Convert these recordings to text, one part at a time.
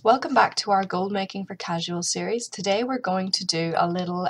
Welcome back to our Gold Making for Casual series. Today we're going to do a little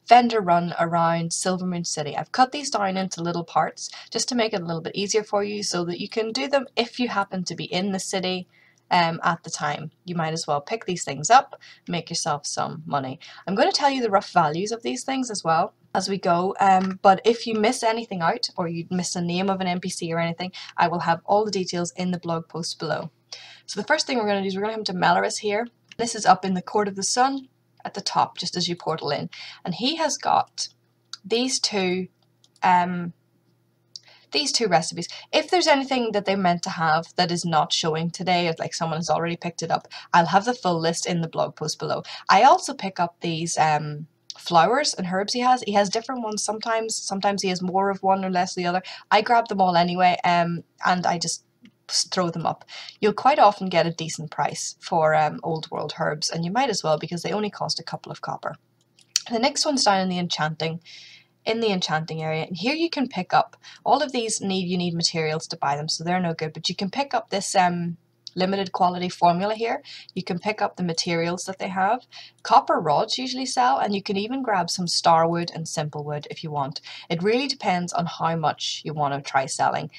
vendor run around Silvermoon City. I've cut these down into little parts just to make it a little bit easier for you so that you can do them if you happen to be in the city at the time. You might as well pick these things up, make yourself some money. I'm going to tell you the rough values of these things as well as we go, but if you miss anything out or you miss the name of an NPC or anything, I will have all the details in the blog post below. So the first thing we're going to do is we're going to come to Malar here. This is up in the Court of the Sun at the top, just as you portal in. And he has got these two recipes. If there's anything that they're meant to have that is not showing today, or like someone has already picked it up, I'll have the full list in the blog post below. I also pick up these flowers and herbs he has. He has different ones sometimes he has more of one or less of the other. I grab them all anyway, and I just throw them up. You'll quite often get a decent price for old world herbs, and you might as well because they only cost a couple of copper. The next one's down in the Enchanting area, and here you can pick up all of these. You need materials to buy them, so they're no good, but you can pick up this limited quality formula here. You can pick up the materials that they have. Copper rods usually sell, and you can even grab some star wood and simple wood if you want. It really depends on how much you want to try selling.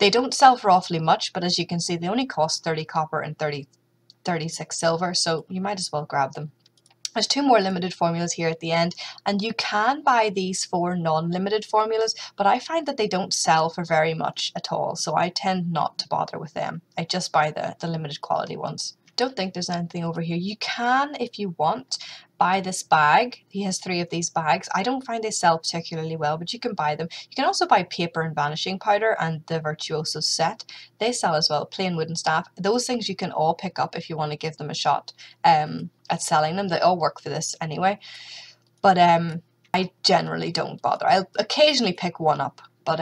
They don't sell for awfully much, but as you can see, they only cost 30 copper and 36 silver, so you might as well grab them. There's two more limited formulas here at the end, and you can buy these for non-limited formulas, but I find that they don't sell for very much at all, so I tend not to bother with them. I just buy the limited quality ones. Don't think there's anything over here. You can, if you want, buy this bag. He has 3 of these bags. I don't find they sell particularly well, but you can buy them. You can also buy paper and vanishing powder and the Virtuoso set. They sell as well, plain wooden staff. Those things you can all pick up if you want to give them a shot at selling them. They all work for this anyway. But I generally don't bother. I'll occasionally pick one up, but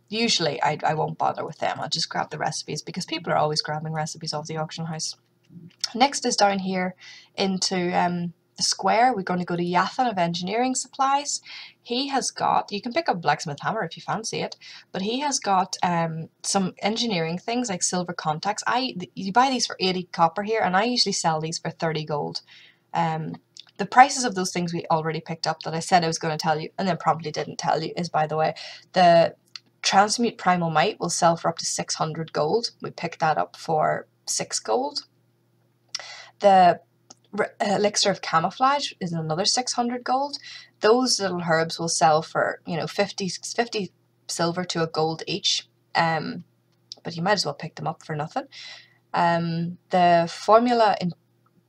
usually I won't bother with them. I'll just grab the recipes because people are always grabbing recipes off the auction house. Next is down here into the square. We're going to go to Yathan of Engineering Supplies. He has got, you can pick up Blacksmith hammer if you fancy it, but he has got some engineering things like silver contacts. You buy these for 80 copper here, and I usually sell these for 30 gold. The prices of those things we already picked up that I said I was going to tell you and then probably didn't tell you is, by the way, the Transmute Primal Might will sell for up to 600 gold. We picked that up for 6 gold. The Elixir of Camouflage is another 600 gold. Those little herbs will sell for 50 silver to a gold each, but you might as well pick them up for nothing. The formula in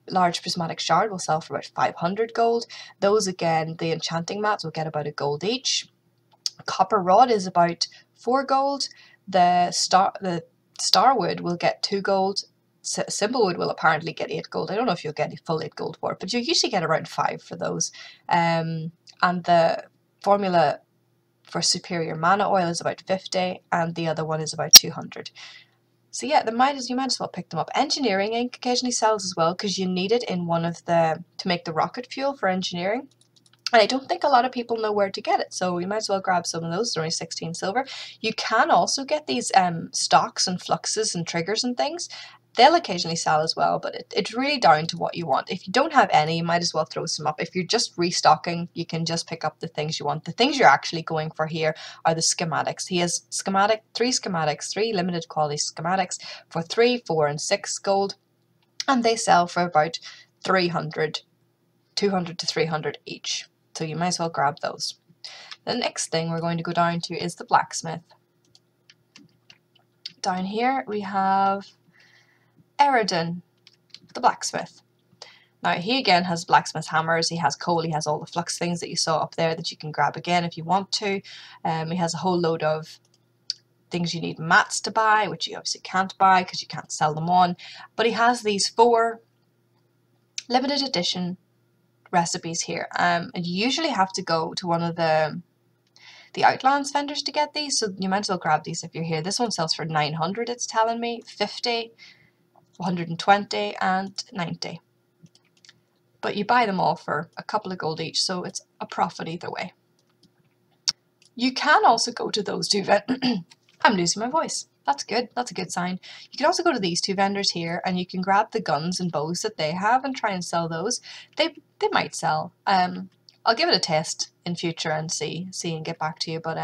large prismatic shard will sell for about 500 gold. Those again, the enchanting mats will get about a gold each. Copper rod is about 4 gold. The star wood will get 2 gold. Simple wood will apparently get 8 gold. I don't know if you'll get a full 8 gold for it, but you usually get around 5 for those. And the formula for superior mana oil is about 50, and the other one is about 200. So yeah, you might as well pick them up. Engineering ink occasionally sells as well because you need it in one of to make the rocket fuel for engineering. And I don't think a lot of people know where to get it, so you might as well grab some of those. They're only 16 silver. You can also get these stocks and fluxes and triggers and things. They'll occasionally sell as well, but it's really down to what you want. If you don't have any, you might as well throw some up. If you're just restocking, you can just pick up the things you want. The things you're actually going for here are the schematics. He has 3 limited quality schematics for 3, 4, and 6 gold, and they sell for about 200 to 300 each. So you might as well grab those. The next thing we're going to go down to is the Blacksmith. Down here we have Eridan, the Blacksmith. Now he again has blacksmith hammers, he has coal, he has all the flux things that you saw up there that you can grab again if you want to. He has a whole load of things you need mats to buy, which you obviously can't buy because you can't sell them on. But he has these 4 limited edition recipes here, and you usually have to go to one of the Outlands vendors to get these, so you might as well grab these if you're here. This one sells for 900, it's telling me, 50, 120 and 90. But you buy them all for a couple of gold each, so it's a profit either way. You can also go to those two I'm losing my voice. That's good. That's a good sign. You can also go to these two vendors here and you can grab the guns and bows that they have and try and sell those. They might sell. I'll give it a test in future and see and get back to you. But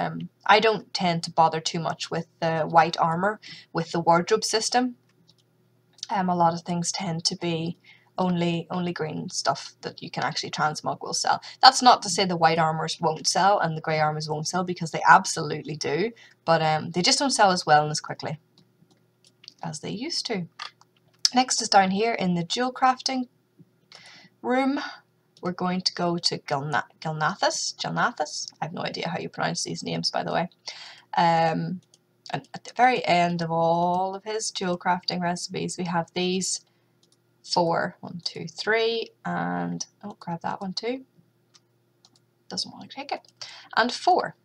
I don't tend to bother too much with the white armor with the wardrobe system. A lot of things tend to be only green stuff that you can actually transmog will sell. That's not to say the white armors won't sell and the grey armors won't sell, because they absolutely do, but they just don't sell as well and as quickly as they used to. Next is down here in the jewel crafting room. We're going to go to Gilnathus. I have no idea how you pronounce these names, by the way. And at the very end of all of his jewel crafting recipes, we have these 4, 1, 2, 3, and oh, grab that one too. Doesn't want to take it. And 4,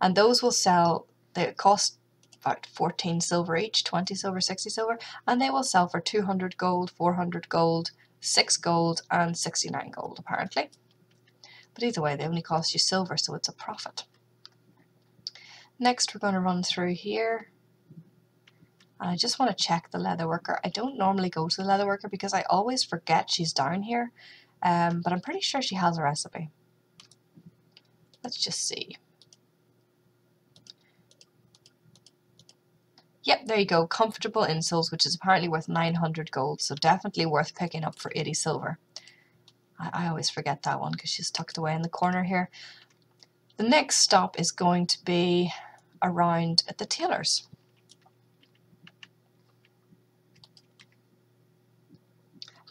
and those will sell. They cost about 14 silver each, 20 silver, 60 silver, and they will sell for 200 gold, 400 gold, 6 gold, and 69 gold apparently. But either way, they only cost you silver, so it's a profit. Next, we're going to run through here. And I just want to check the leatherworker. I don't normally go to the leatherworker because I always forget she's down here. But I'm pretty sure she has a recipe. Let's just see. Yep, there you go. Comfortable insoles, which is apparently worth 900 gold. So definitely worth picking up for 80 silver. I always forget that one because she's tucked away in the corner here. The next stop is going to be around at the tailor's.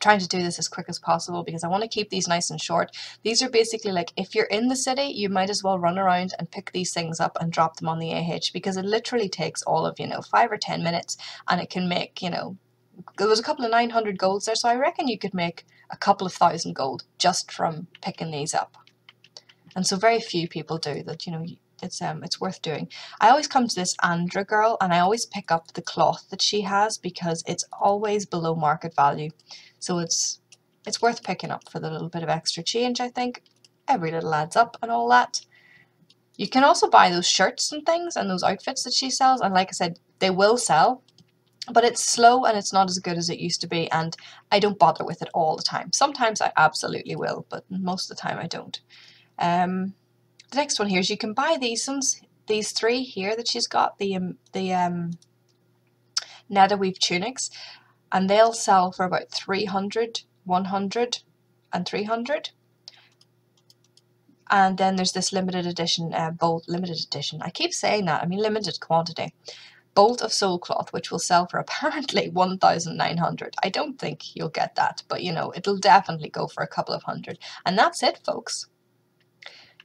Trying to do this as quick as possible because I want to keep these nice and short. These are basically like, if you're in the city, you might as well run around and pick these things up and drop them on the AH, because it literally takes all of, 5 or 10 minutes, and it can make, there was a couple of 900 golds there, so I reckon you could make a couple of 1,000 gold just from picking these up. And so very few people do that, it's worth doing. I always come to this Andra girl and I always pick up the cloth that she has because it's always below market value. So it's worth picking up for the little bit of extra change, I think. Every little adds up and all that. You can also buy those shirts and things and those outfits that she sells, and like I said, they will sell, but it's slow and it's not as good as it used to be, and I don't bother with it all the time. Sometimes I absolutely will, but most of the time I don't. The next one here is you can buy these ones, these 3 here that she's got, the netherweave tunics, and they'll sell for about 300, 100, and 300. And then there's this limited edition, limited edition. I keep saying that, I mean limited quantity. Bolt of soul cloth, which will sell for apparently 1,900. I don't think you'll get that, but it'll definitely go for a couple of hundred. And that's it, folks.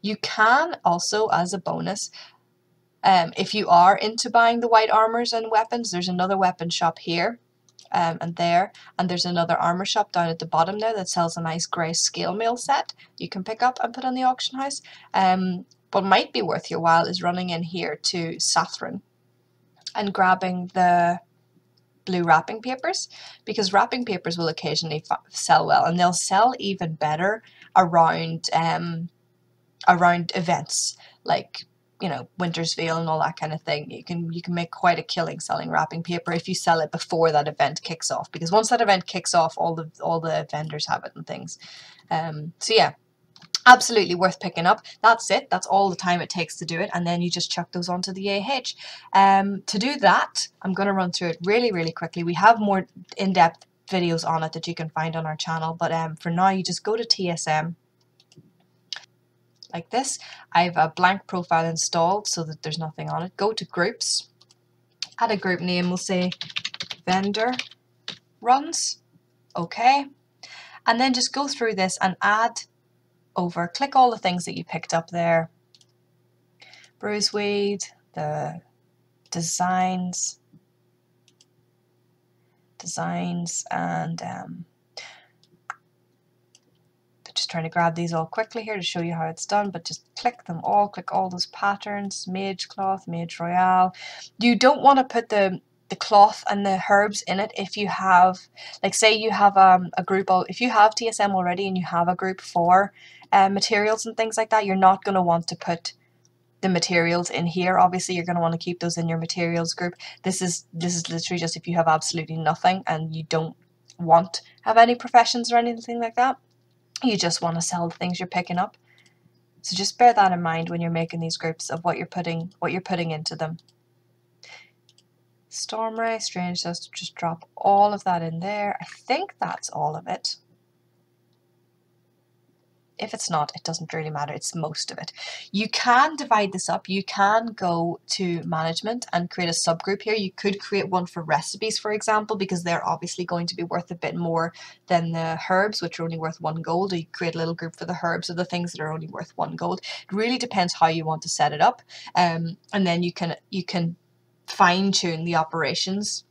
You can also, as a bonus, if you are into buying the white armors and weapons, there's another weapon shop here and there, and there's another armor shop down at the bottom there that sells a nice grey scale mail set you can pick up and put on the auction house. What might be worth your while is running in here to Saffron and grabbing the blue wrapping papers, because wrapping papers will occasionally sell well, and they'll sell even better around events like Winter's Veil and all that kind of thing. You can make quite a killing selling wrapping paper if you sell it before that event kicks off, because once that event kicks off, all the vendors have it and things. So yeah, absolutely worth picking up. That's it. That's all the time it takes to do it, and then you just chuck those onto the AH. To do that, I'm going to run through it really, really quickly. We have more in-depth videos on it that you can find on our channel, but for now, you just go to TSM like this. I have a blank profile installed so that there's nothing on it. Go to groups, add a group name. We'll say vendor runs. Okay, and then just go through this and add over, click all the things that you picked up there. Bruiseweed, the designs, and just trying to grab these all quickly here to show you how it's done, but just click them all, click all those patterns, mage cloth, mage royale. You don't want to put the cloth and the herbs in it if you have, like say you have a group, if you have TSM already and you have a group for materials and things like that, you're not going to want to put the materials in here. Obviously you're going to want to keep those in your materials group. This is literally just if you have absolutely nothing and you don't want to have any professions or anything like that. You just want to sell the things you're picking up. So just bear that in mind when you're making these groups of what you're putting into them. Storm Ray, Strange Dust, just drop all of that in there. I think that's all of it. If it's not, it doesn't really matter. It's most of it. You can divide this up. You can go to management and create a subgroup here. You could create one for recipes, for example, because they're obviously going to be worth a bit more than the herbs, which are only worth 1 gold. Or you create a little group for the herbs or the things that are only worth 1 gold. It really depends how you want to set it up. And then you can fine tune the operations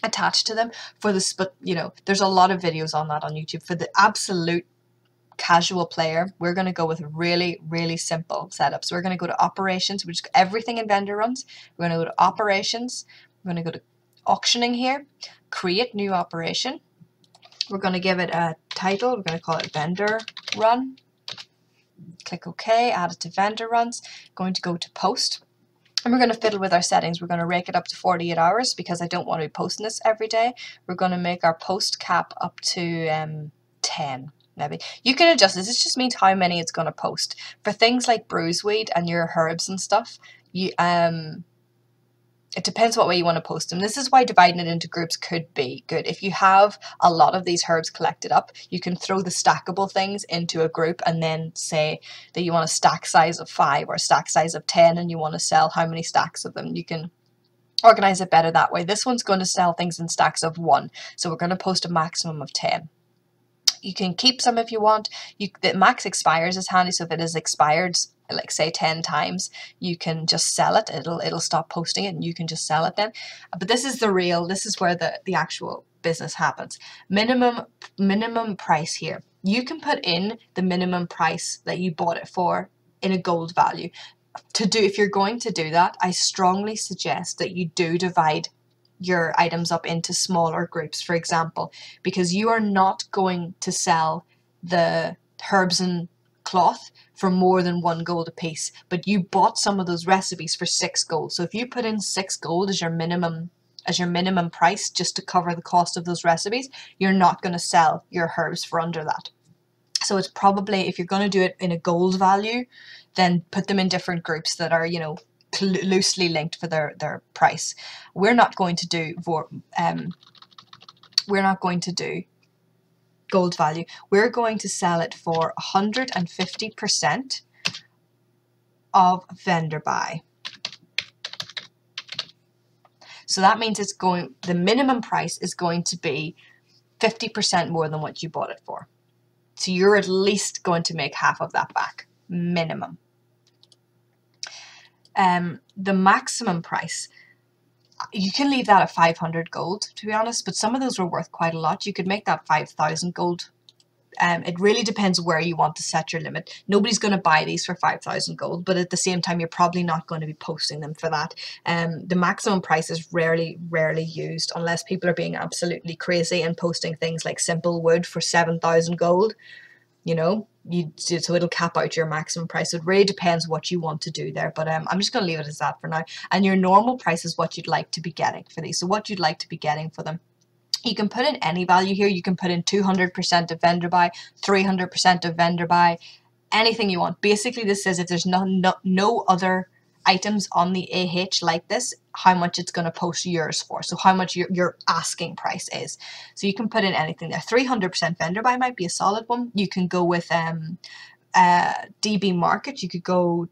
attached to them for this. But you know, there's a lot of videos on that on YouTube. For the absolute casual player, we're going to go with a really simple setup. So we're going to go to operations, which is everything in vendor runs. We're going to go to operations. We're going to go to auctioning here, create new operation. We're going to give it a title. We're going to call it vendor run. Click OK, add it to vendor runs. Going to go to post. And we're going to fiddle with our settings. We're going to rake it up to 48 hours because I don't want to be posting this every day. We're going to make our post cap up to 10. Maybe. You can adjust this. This just means how many it's going to post. For things like bruiseweed and your herbs and stuff, you it depends what way you want to post them. This is why dividing it into groups could be good. If you have a lot of these herbs collected up, you can throw the stackable things into a group and then say that you want a stack size of 5 or a stack size of 10 and you want to sell how many stacks of them. You can organize it better that way. This one's going to sell things in stacks of 1, so we're going to post a maximum of 10. You can keep some if you want. The max expires is handy, so if it is expired, like say 10 times, you can just sell it. It'll stop posting it and you can just sell it then. But this is this is where the actual business happens. Minimum price here. You can put in the minimum price that you bought it for in a gold value. If you're going to do that, I strongly suggest that you do divide your items up into smaller groups, for example, because you are not going to sell the herbs and cloth for more than 1 gold a piece, but you bought some of those recipes for 6 gold. So if you put in 6 gold as your minimum price just to cover the cost of those recipes, you're not going to sell your herbs for under that. So it's probably, if you're going to do it in a gold value, then put them in different groups that are, you know, loosely linked for their price. We're not going to do gold value. We're going to sell it for 150% of vendor buy. So that means the minimum price is going to be 50% more than what you bought it for. So you're at least going to make half of that back, minimum. The maximum price, you can leave that at 500 gold, to be honest, but some of those were worth quite a lot. You could make that 5,000 gold. It really depends where you want to set your limit. Nobody's going to buy these for 5,000 gold, but at the same time, you're probably not going to be posting them for that. The maximum price is rarely used unless people are being absolutely crazy and posting things like simple wood for 7,000 gold. You know, so it'll cap out your maximum price. So it really depends what you want to do there, but I'm just going to leave it as that for now. And your normal price is what you'd like to be getting for these. So what you'd like to be getting for them. You can put in any value here. You can put in 200% of vendor buy, 300% of vendor buy, anything you want. Basically, this says if there's no other items on the AH like this, how much it's going to post yours for. So how much your asking price is. So you can put in anything there. 300% vendor buy might be a solid one. You can go with DB market. You could go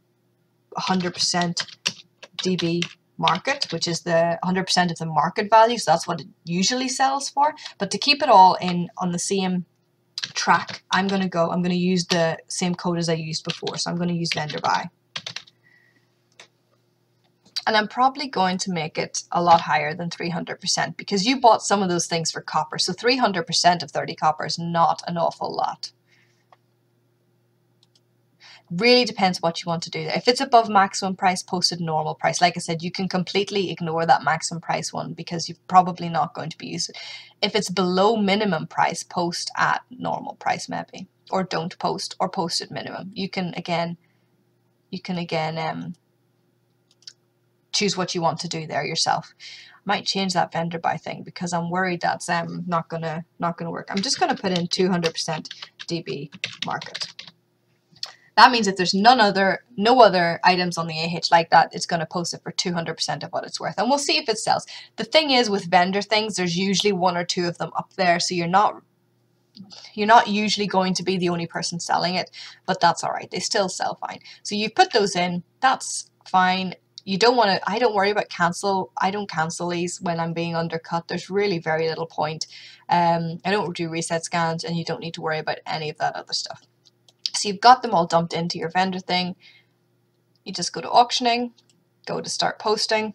100% DB market, which is the 100% of the market value. So that's what it usually sells for. But to keep it all on the same track, I'm going to use the same code as I used before. So I'm going to use vendor buy. And I'm probably going to make it a lot higher than 300% because you bought some of those things for copper. So 300% of 30 copper is not an awful lot. Really depends what you want to do there. If it's above maximum price, post at normal price. Like I said, you can completely ignore that maximum price one because you're probably not going to be using it. If it's below minimum price, post at normal price maybe. Or don't post, or post at minimum. You can again choose what you want to do there yourself. I might change that vendor buy thing because I'm worried that's not gonna work. I'm just gonna put in 200% DB market. That means if there's no other items on the AH like that, it's going to post it for 200% of what it's worth. And we'll see if it sells. The thing is with vendor things, there's usually 1 or 2 of them up there. So you're not usually going to be the only person selling it, but that's all right. They still sell fine. So you put those in, that's fine. You don't want to, I don't worry about cancel. I don't cancel these when I'm being undercut. There's really very little point. I don't do reset scans, and you don't need to worry about any of that other stuff. So you've got them all dumped into your vendor thing. You just go to auctioning, go to start posting,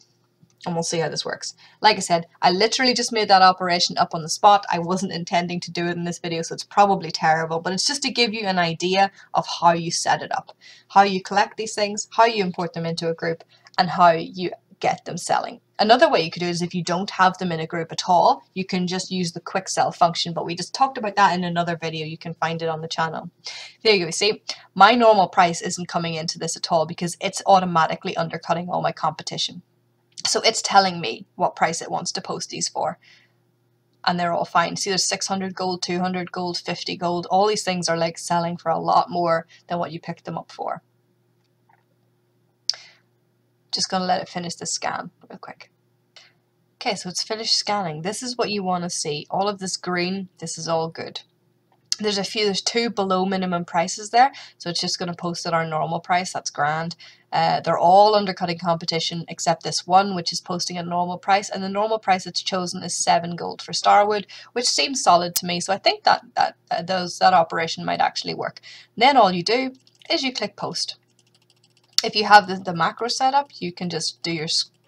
and we'll see how this works. Like I said, I literally just made that operation up on the spot. I wasn't intending to do it in this video, so it's probably terrible, but it's just to give you an idea of how you set it up, how you collect these things, how you import them into a group, and how you get them selling. Another way you could do it is if you don't have them in a group at all, you can just use the quick sell function, but we just talked about that in another video. You can find it on the channel. There you go. See, my normal price isn't coming into this at all because it's automatically undercutting all my competition. So it's telling me what price it wants to post these for. And they're all fine. See, there's 600 gold, 200 gold, 50 gold. All these things are like selling for a lot more than what you picked them up for. Just going to let it finish the scan real quick. Okay, so it's finished scanning. This is what you want to see. All of this green, this is all good. There's 2 below minimum prices there, so it's just going to post at our normal price. That's grand. They're all undercutting competition except this one, which is posting at normal price, and the normal price it's chosen is 7 gold for Starwood, which seems solid to me. So I think that operation might actually work. Then all you do is you click post. If you have the macro setup, you can just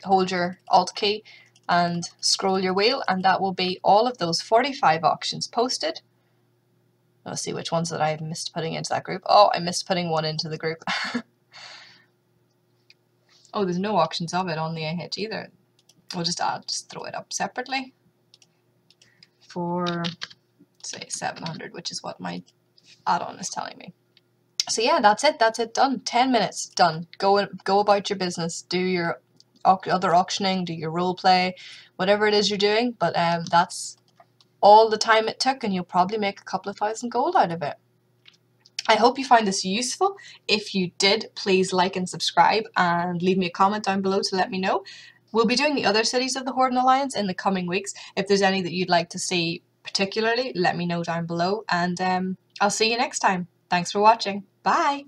hold your Alt key and scroll your wheel, and that will be all of those 45 auctions posted. Let's see which ones that I have missed putting into that group. Oh, I missed putting one into the group. Oh, there's no auctions of it on the AH either. We'll just throw it up separately for, say, 700, which is what my add-on is telling me. So yeah, that's it, done. 10 minutes, done. Go about your business. Do your other auctioning, do your role play, whatever it is you're doing, but that's all the time it took, and you'll probably make a couple of thousand gold out of it. I hope you find this useful. If you did, please like and subscribe and leave me a comment down below to let me know. We'll be doing the other cities of the Horde Alliance in the coming weeks. If there's any that you'd like to see particularly, let me know down below, and I'll see you next time. Thanks for watching. Bye!